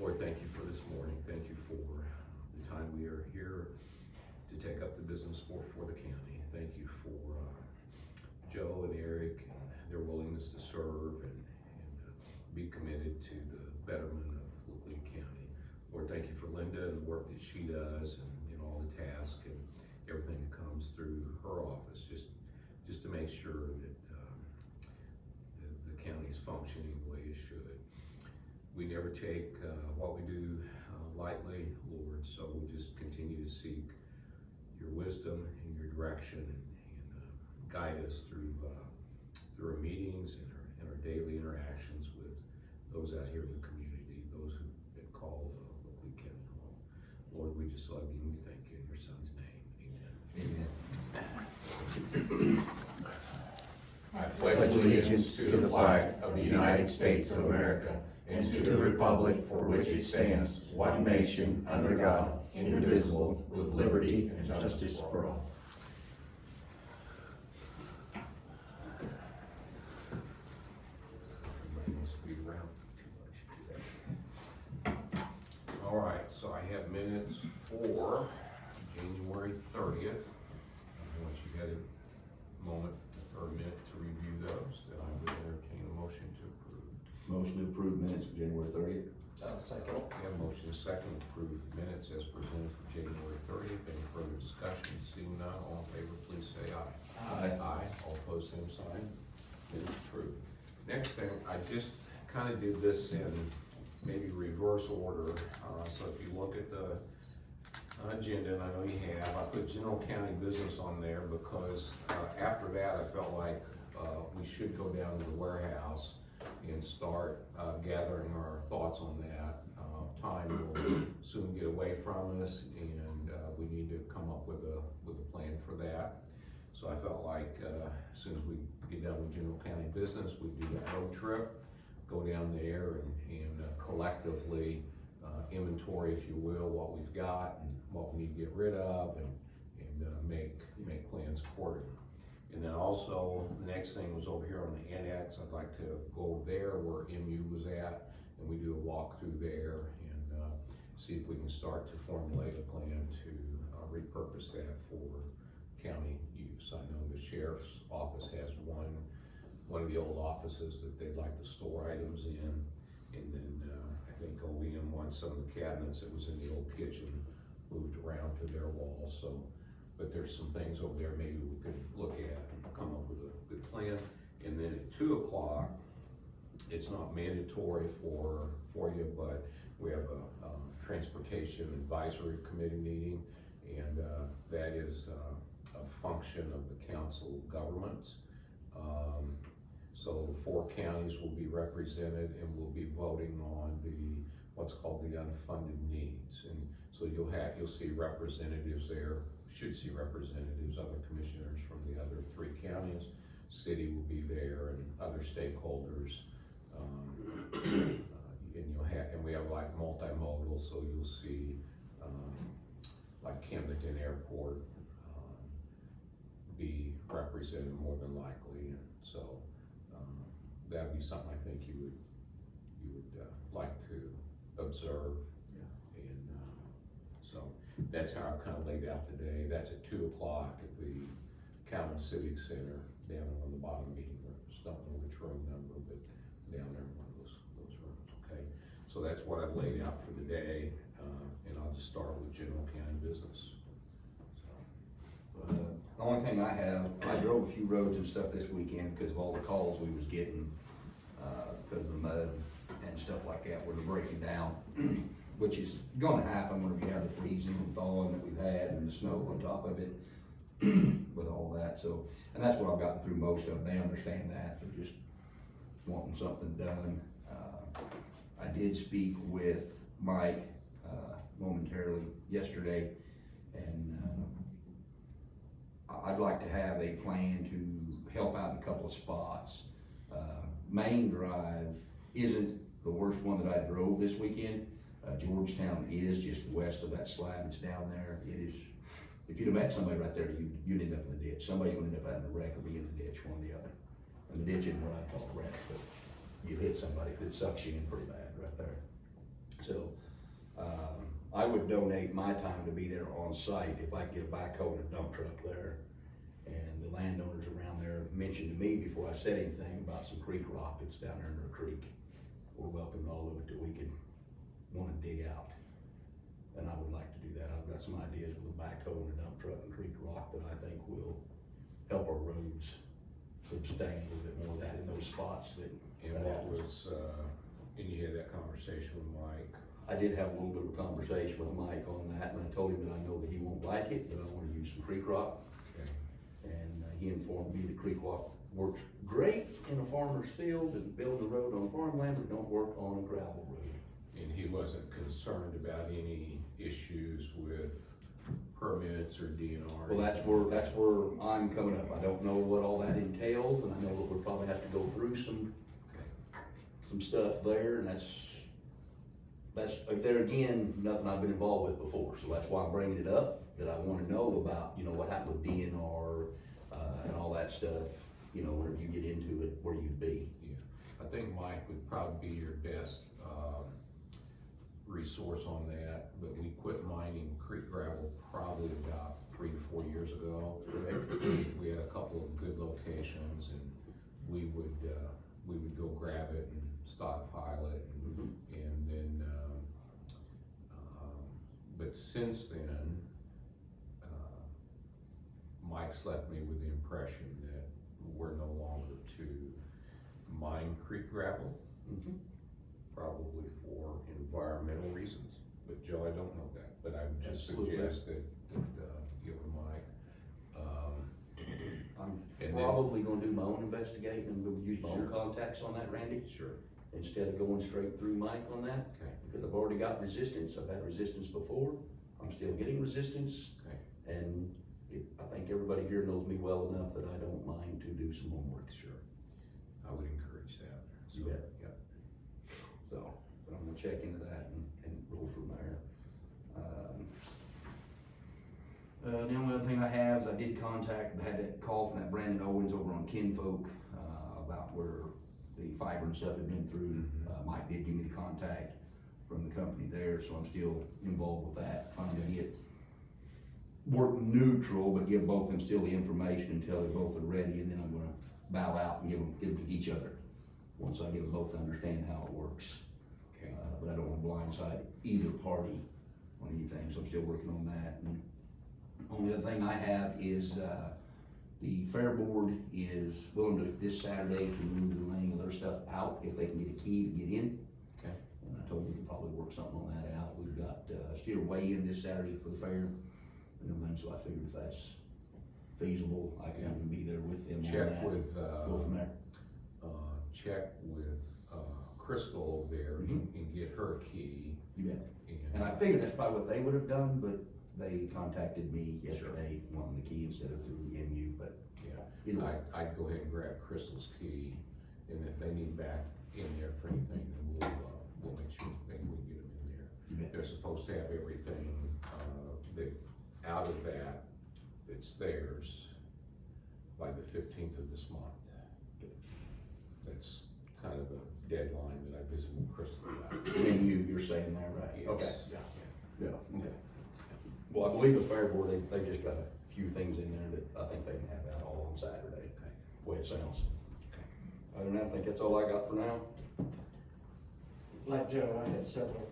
Lord, thank you for this morning. Thank you for the time we are here to take up the business for the county. Thank you for Joe and Erik and their willingness to serve and be committed to the betterment of Laclede County. Lord, thank you for Linda and the work that she does and all the tasks and everything that comes through her office, just to make sure that the county's functioning the way it should. We never take what we do lightly, Lord, so we'll just continue to seek your wisdom and your direction and guide us through our meetings and our daily interactions with those out here in the community, those who've been called Laclede County home. Lord, we just love you and we thank you in your son's name. Amen. I pledge allegiance to the flag of the United States of America and to the republic for which it stands, one nation, under God, indivisible, with liberty and justice for all. All right, so I have minutes for January 30th. Once you had a moment or a minute to review those, then I would entertain a motion to approve. Motion to approve minutes of January 30th. Second. We have a motion second to approve the minutes as presented for January 30th. Any further discussion? Seeing none, all in favor, please say aye. Aye. Aye. All opposed, same sign. Minutes approved. Next thing, I just kind of did this in maybe reverse order. So if you look at the agenda, and I know you have, I put general county business on there because after that I felt like we should go down to the warehouse and start gathering our thoughts on that. Time will soon get away from us, and we need to come up with a plan for that. So I felt like as soon as we get done with general county business, we do that road trip, go down there and collectively inventory, if you will, what we've got and what we need to get rid of, and make plans accordingly. And then also, the next thing was over here on the annex. I'd like to go over there where MU was at, and we do a walk through there and see if we can start to formulate a plan to repurpose that for county use. I know the sheriff's office has one of the old offices that they'd like to store items in, and then I think OEM wants some of the cabinets that was in the old kitchen moved around to their wall. So, but there's some things over there maybe we could look at and come up with a good plan. And then at 2 o'clock, it's not mandatory for you, but we have a transportation advisory committee meeting, and that is a function of the council of governments. So 4 counties will be represented, and we'll be voting on what's called the unfunded needs. And so you'll see representatives there, should see representatives, other commissioners from the other 3 counties. City will be there and other stakeholders. And we have like multimodal, so you'll see like Camden Airport be represented more than likely. And so that'd be something I think you would like to observe. Yeah. And so that's how I've kind of laid out today. That's at 2 o'clock at the Common Civic Center down on the bottom meeting room. Just don't know which room number, but down there in one of those rooms. Okay. So that's what I've laid out for the day, and I'll just start with general county business. The only thing I have, I drove a few roads and stuff this weekend because of all the calls we was getting, because of the mud and stuff like that where they're breaking down, which is going to happen when we have the freezing and thawing that we've had and the snow on top of it with all that. So, and that's what I've gotten through most of. They understand that. They're just wanting something done. I did speak with Mike momentarily yesterday, and I'd like to have a plan to help out in a couple of spots. Main Drive isn't the worst one that I drove this weekend. Georgetown is just west of that slab that's down there. It is, if you'd have met somebody right there, you'd end up in the ditch. Somebody's gonna end up having a wreck or be in the ditch, one or the other. And the ditch isn't what I call a wreck, but you hit somebody, it sucks you in pretty bad right there. So, I would donate my time to be there on site if I could get a backhoe and a dump truck there. And the landowners around there mentioned to me before I said anything about some creek rock that's down there in their creek. We're welcome to all of it that we could wanna dig out. And I would like to do that. I've got some ideas with a backhoe and a dump truck and creek rock that I think will help our roads sustain a little bit more of that in those spots that. And what was, and you had that conversation with Mike? I did have a little bit of a conversation with Mike on that, and I told him that I know that he won't like it, but I wanna use some creek rock. Okay. And he informed me that creek rock works great in a farmer's field and building a road on farmland, but don't work on a gravel road. And he wasn't concerned about any issues with permits or DNR? Well, that's where I'm coming up. I don't know what all that entails, and I know that we'll probably have to go through some stuff there, and that's, there again, nothing I've been involved with before, so that's why I'm bringing it up, that I wanna know about, you know, what happened with DNR, and all that stuff, you know, whenever you get into it, where you'd be. Yeah, I think Mike would probably be your best, resource on that, but we quit mining creek gravel probably about 3 to 4 years ago. We had a couple of good locations, and we would go grab it and stockpile it, and then, but since then, Mike's left me with the impression that we're no longer to mine creek gravel. Probably for environmental reasons, but Joe, I don't know that, but I would just suggest that give him Mike. I'm probably gonna do my own investigating and we'll use my own contacts on that, Randy. Sure. Instead of going straight through Mike on that. Okay. Because I've already got resistance, I've had resistance before, I'm still getting resistance. Okay. And I think everybody here knows me well enough that I don't mind to do some homework. Sure. I would encourage that. You bet. Yeah. So, but I'm gonna check into that and roll from there. The only other thing I have is I did contact, I had that call from that Brandon Owens over on Kinfolk, about where the fiber and stuff had been through. Mike did give me the contact from the company there, so I'm still involved with that, trying to get work neutral, but give both them still the information until they both are ready, and then I'm gonna bow out and give them to each other. Once I get them both to understand how it works. Okay. But I don't want to blindside either party on anything, so I'm still working on that. And only other thing I have is, the Fair Board is willing to, this Saturday, to move the remaining of their stuff out if they can get a key to get in. Okay. And I told them we could probably work something on that out. We've got, still weigh-in this Saturday for the fair and everything, so I figured if that's feasible, I can even be there with them on Check that. with, Go from there. check with, Crystal over there and get her key. You bet. And I figured that's probably what they would have done, but they contacted me yesterday wanting the key instead of through MU, but. Yeah, Either way. I'd go ahead and grab Crystal's key, and if they need back in there for anything, then we'll make sure maybe we can get them in there. You bet. They're supposed to have everything, out of that, it's theirs by the 15th of this month. That's kind of the deadline that I visited with Crystal about. MU, you're saying that, right? Yes. Okay. Yeah. Yeah, okay. Well, I believe the Fair Board, they just got a few things in there that I think they can have out all on Saturday, the way it sounds. Okay. Other than that, I think that's all I got for now. Like Joe, I had several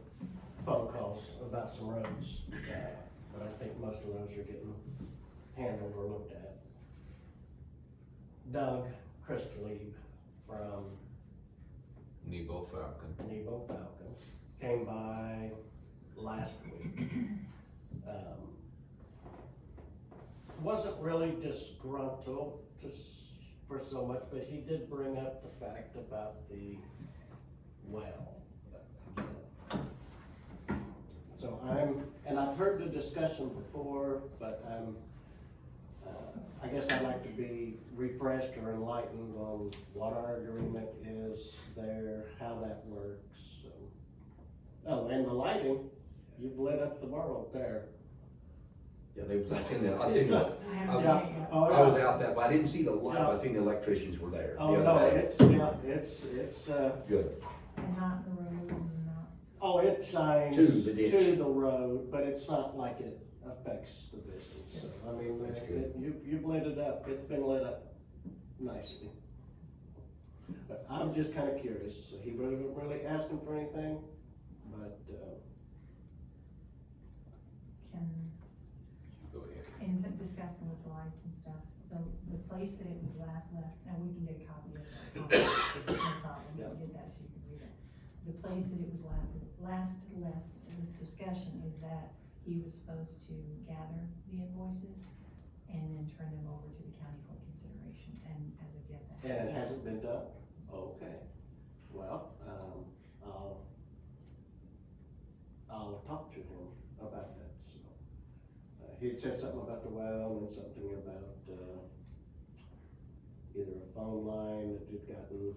phone calls about some roads, but I think most of those are getting handled or looked at. Doug Christlebe from Nebo Falcon. Nebo Falcon came by last week. Wasn't really disgruntled for so much, but he did bring up the fact about the well. So I've heard the discussion before, but I guess I'd like to be refreshed or enlightened on what our agreement is there, how that works. Oh, and the lighting, you've lit up the world there. Yeah, I was out that, but I didn't see the light, but I seen the electricians were there. Oh, the no, other day. it's Good. And hot in the room and not. Oh, it shines To the ditch. to the road, but it's not like it affects the business, so, I mean, That's good. you've lit it up, it's been lit up nicely. But I'm just kinda curious, he wasn't really asking for anything, but, Can, Go ahead. in discussing with the lights and stuff, the place that it was last left, now we can get a copy of it. No problem, we can get that so you can read it. The place that it was last left with discussion is that he was supposed to gather the invoices and then turn them over to the county for consideration, and as of yet, that and it hasn't. hasn't been done? Okay, well, I'll talk to him about that, so. He had said something about the well and something about, either a phone line that had gotten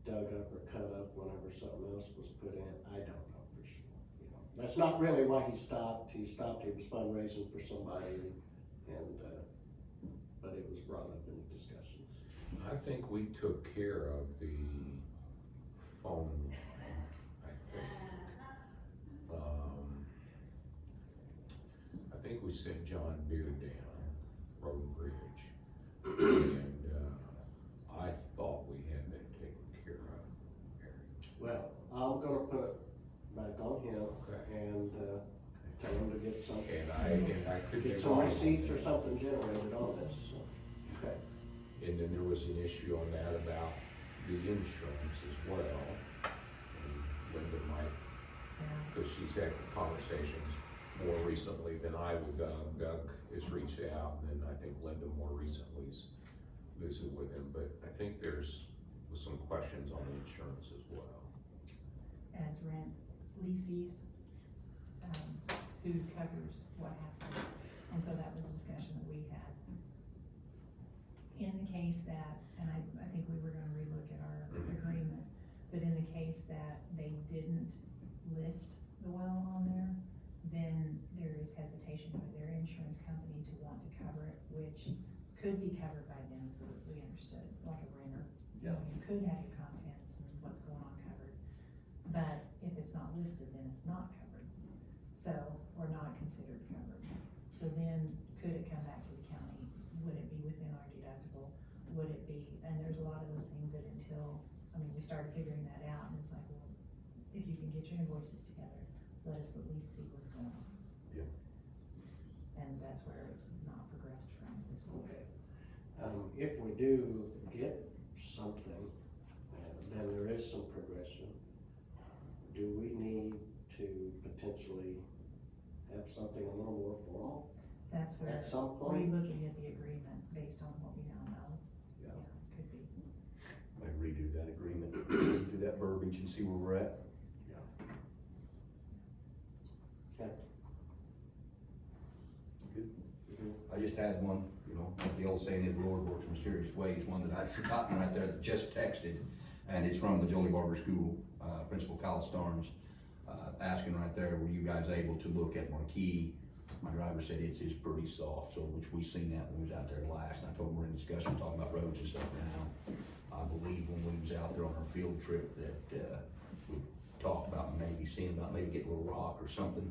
dug up or cut up whenever something else was put in, I don't know for sure, you know. That's not really why he stopped, he was fundraising for somebody, and, but it was brought up in the discussions. I think we took care of the phone line, I think. I think we sent John Beard down Road and Bridge. And, I thought we had that taken care of, Eric. Well, I'm gonna put it back on him Okay. and, tell him to get some, And I could be get some wrong. receipts or something generated on this, so, okay. And then there was an issue on that about the insurance as well. And Linda might, because she's had conversations more recently than I with Doug. Doug has reached out, and then I think Linda more recently has visited with him. But I think there's some questions on the insurance as well. As rent leases, who covers what happens, and so that was a discussion that we had. In the case that, and I think we were gonna relook at our agreement, but in the case that they didn't list the well on there, then there is hesitation by their insurance company to want to cover it, which could be covered by them, so that we understood, like a renter. Yeah. You could have your contents and what's going on covered, but if it's not listed, then it's not covered. So, or not considered covered. So then, could it come back to the county? Would it be within our deductible? Would it be, and there's a lot of those things that until, we started figuring that out, and it's like, well, if you can get your invoices together, let us at least see what's going on. Yeah. And that's where it's not progressed from this point. Okay. If we do get something, then there is some progression. Do we need to potentially have something a little more formal That's where, at some point? relooking at the agreement based on what we now know. Yeah. Could be. Might redo that agreement, read through that verbiage and see where we're at. Okay. Good. I just had one, like the old saying is, the Lord works in mysterious ways, one that I'd forgotten right there that just texted, and it's from the Jolie Barber School, Principal Kyle Starnes, asking right there, were you guys able to look at Marquee? My driver said it's pretty soft, so, which we seen that when we was out there last, and I told him we're in discussion, talking about roads and stuff now. I believe when we was out there on our field trip that, we talked about maybe seeing about maybe getting a little rock or something.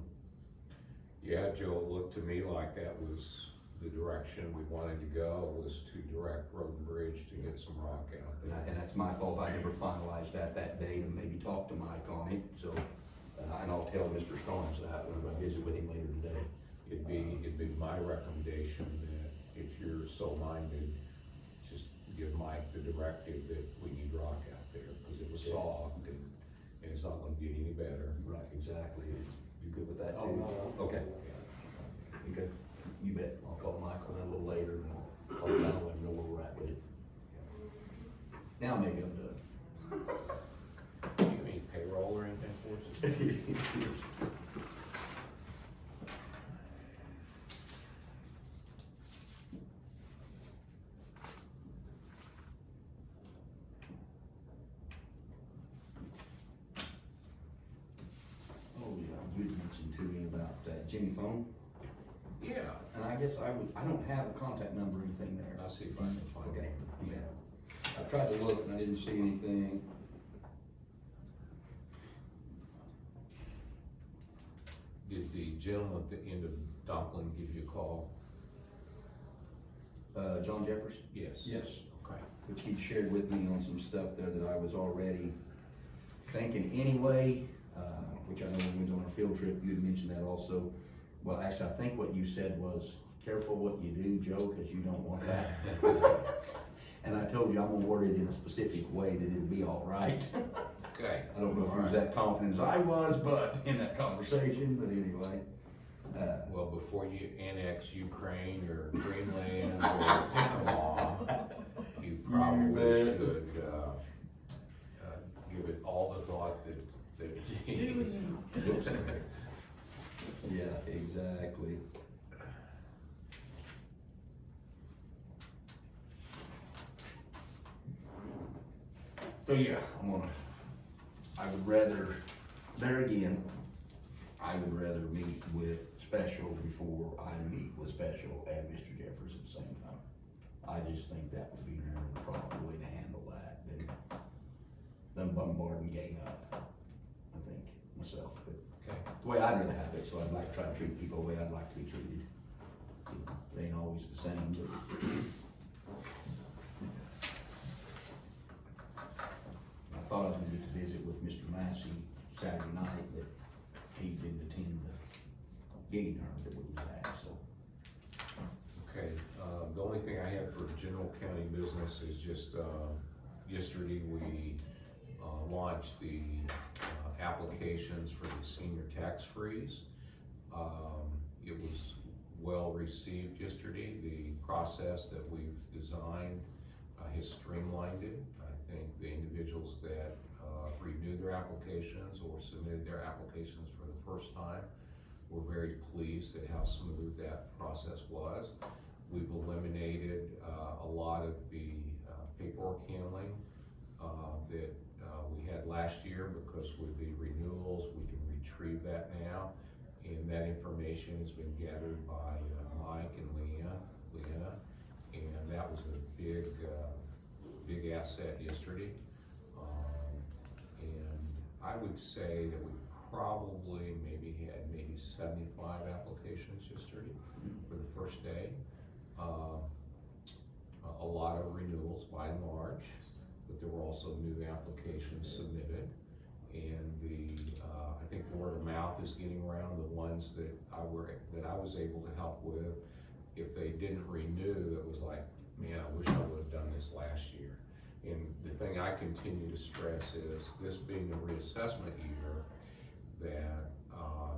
Yeah, Joe, it looked to me like that was the direction we wanted to go, was to direct Road and Bridge to get some rock out there. And that's my fault, I never finalized that day to maybe talk to Mike on it, so, and I'll tell Mr. Starnes that when I visit with him later today. It'd be my recommendation that if you're so minded, just give Mike the directive that we need rock out there, because it was soft and it's not gonna get any better. Right, exactly, you good with that Oh, too? no. Okay. Okay, you bet, I'll call Michael a little later and I'll let him know where we're at with it. Now maybe I'm done. Do you have any payroll or anything for us? Oh, yeah, you had mentioned to me about Jimmy phone, Yeah. and I guess I don't have a contact number or anything there. I'll see if I can find Okay, it. yeah. I tried to look and I didn't see anything. did the gentleman at the end of Dunklin give you a call? John Jeffers? Yes. Yes. Okay. Which he shared with me on some stuff there that I was already thinking anyway, which I know when we went on our field trip, you had mentioned that also. Well, actually, I think what you said was, careful what you do, Joe, cause you don't want that. And I told you I'm gonna word it in a specific way that it'll be all right. Okay. I don't know if he was that confident as I was, but in that conversation, but anyway. Well, before you annex Ukraine or Greenland or Panama, you probably should, give it all the thought that it needs. Yeah, exactly. So yeah, I would rather, there again, I would rather meet with special before I meet with special and Mr. Jeffers at the same time. I just think that would be more the proper way to handle that than them bombarding gang up, I think, myself. But Okay. the way I'd rather have it, so I'd like to try to treat people the way I'd like to be treated. They ain't always the same, but. I thought I was gonna get to visit with Mr. Massey Saturday night, but he didn't attend the gig tournament that we was at, so. Okay, the only thing I have for general county business is just, yesterday we, launched the, applications for the senior tax freeze. It was well received yesterday. The process that we've designed, has streamlined it. I think the individuals that, renewed their applications or submitted their applications for the first time were very pleased at how smooth that process was. We've eliminated, a lot of the, paperwork handling, that we had last year, because with the renewals, we can retrieve that now. And that information has been gathered by Mike and Leanna, and that was a big asset yesterday. And I would say that we probably had 75 applications yesterday for the first day. A lot of renewals by and large, but there were also new applications submitted. And I think the word of mouth is getting around. The ones that I was able to help with, if they didn't renew, it was like, man, I wish I would have done this last year. And the thing I continue to stress is, this being a reassessment year, that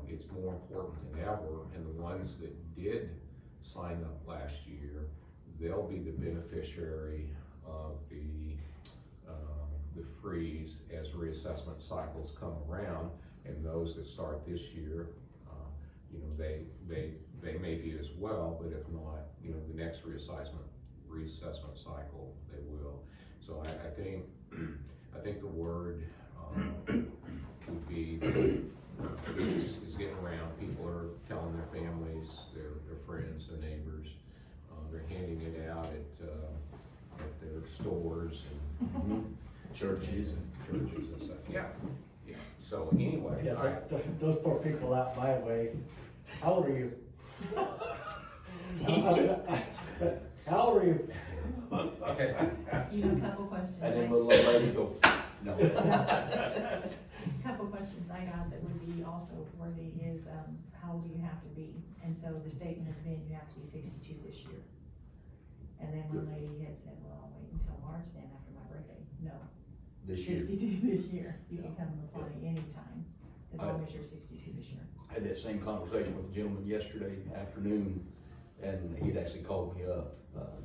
it's more important than ever, and the ones that did sign up last year, they'll be the beneficiary of the freeze as reassessment cycles come around. And those that start this year, you know, they may be as well, but if not, you know, the next reassessment cycle, they will. So I think the word would be is getting around. People are telling their families, their friends, their neighbors. They're handing it out at their stores and Churches and stuff. Yeah. So anyway, Yeah, those poor people out my way. How old are you? How old are you? You have a couple questions. and then little old lady go, no. Couple questions I got that would be also worthy is, how old do you have to be? And so the statement has been, you have to be 62 this year. And then one lady had said, well, I'll wait until March then after my birthday. No, This year. 62 this year. You can come and apply anytime, as long as you're 62 this year. I had that same conversation with a gentleman yesterday afternoon, and he'd actually called me up,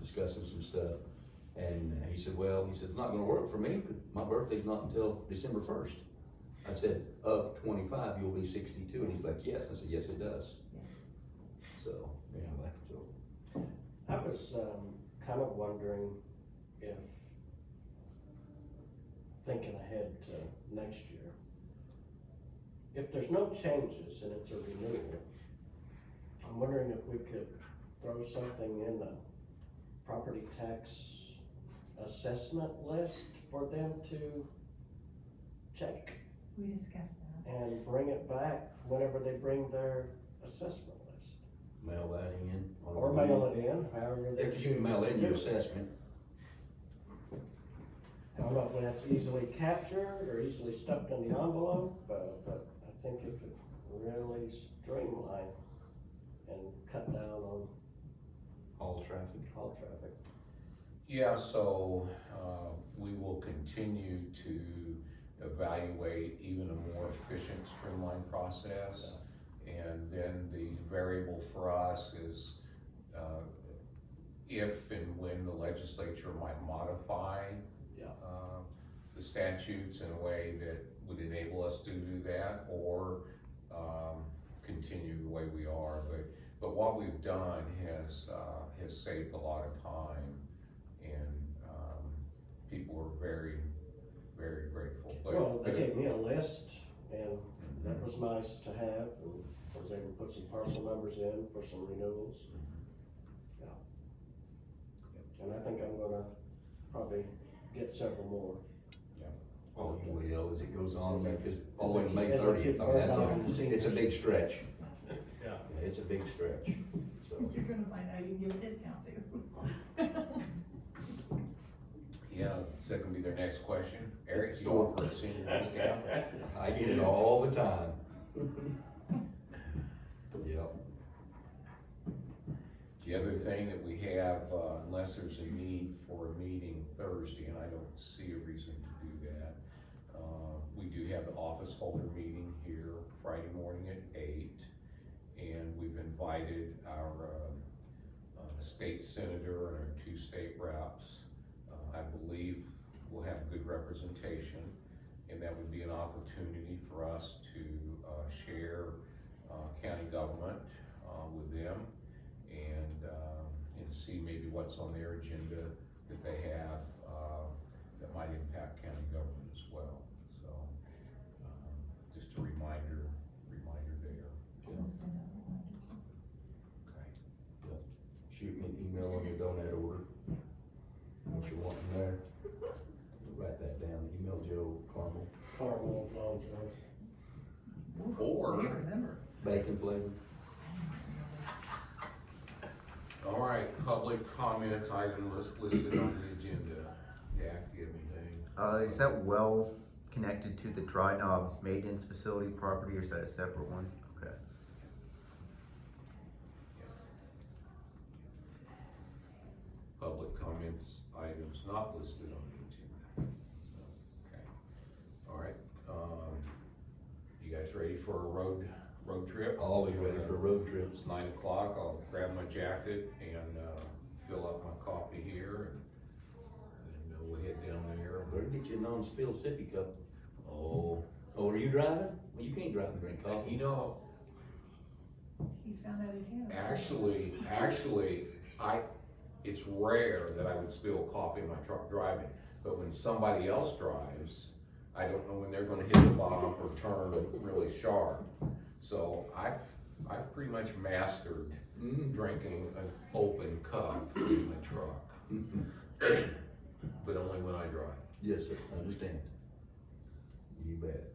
discussing some stuff. And he said, it's not gonna work for me, because my birthday's not until December 1st. I said, of 25, you'll be 62, and he's like, yes. I said, yes, it does. Yeah. So, anyway, so. I was, kind of wondering if, thinking ahead to next year, if there's no changes and it's a renewal, I'm wondering if we could throw something in the property tax assessment list for them to check. We discussed that. and bring it back whenever they bring their assessment list. Mail that in. Or mail it in, however Yeah, they 'cause choose you can mail in to your do it. assessment. I don't know if that's easily captured or easily stuffed in the envelope, but I think it could really streamline and cut down on All traffic. haul traffic. Yeah, so, we will continue to evaluate even a more efficient streamlined process. And then the variable for us is, if and when the legislature might modify Yeah. the statutes in a way that would enable us to do that, or, continue the way we are. But what we've done has saved a lot of time, and, people are very, very grateful. Well, they gave me a list, and that was nice to have, and I was able to put some parcel numbers in for some renewals. Yeah. And I think I'm gonna probably get several more. Oh, you will, as it goes on, As it- because all the way to May as it 30th, keeps I mean, going on, it's a big stretch. Yeah. Yeah, it's a big stretch, so. You're gonna find out you can give a discount too. Yeah, so that can be their next question. Erik, you offer a senior discount? I get it all the time. Yep. The other thing that we have, unless there's a need for a meeting Thursday, and I don't see a reason to do that, we do have the office holder meeting here Friday morning at 8, and we've invited our state senator and our 2 state reps. I believe we'll have good representation, and that would be an opportunity for us to share county government with them, and see maybe what's on their agenda that they have that might impact county government as well. So, just a reminder there. We'll send out a reminder. Okay. Shoot me an email on your donut order. What you're wanting there. Write that down, email Joe Carmel, Caramel, Or- Yeah, remember. bacon flavor. All right, public comments item listed on the agenda. Jack, do you have anything? Is that well connected to the Dryknob Maintenance Facility property, or is that a separate one? Okay. Public comments items not listed on the agenda. Okay. All right, you guys ready for a road trip? Always ready for a road trip. It's 9 o'clock, I'll grab my jacket and, fill up my coffee here, and we'll head down there. Better get you a non-spill sippy cup. Oh, are you driving? Well, you can't drive and drink coffee. You know, He's found out he can. actually, it's rare that I would spill coffee in my truck driving, but when somebody else drives, I don't know when they're gonna hit the bump or turn really sharp. So I've pretty much mastered drinking an open cup in my truck, but only when I drive. Yes, sir, understand. You bet.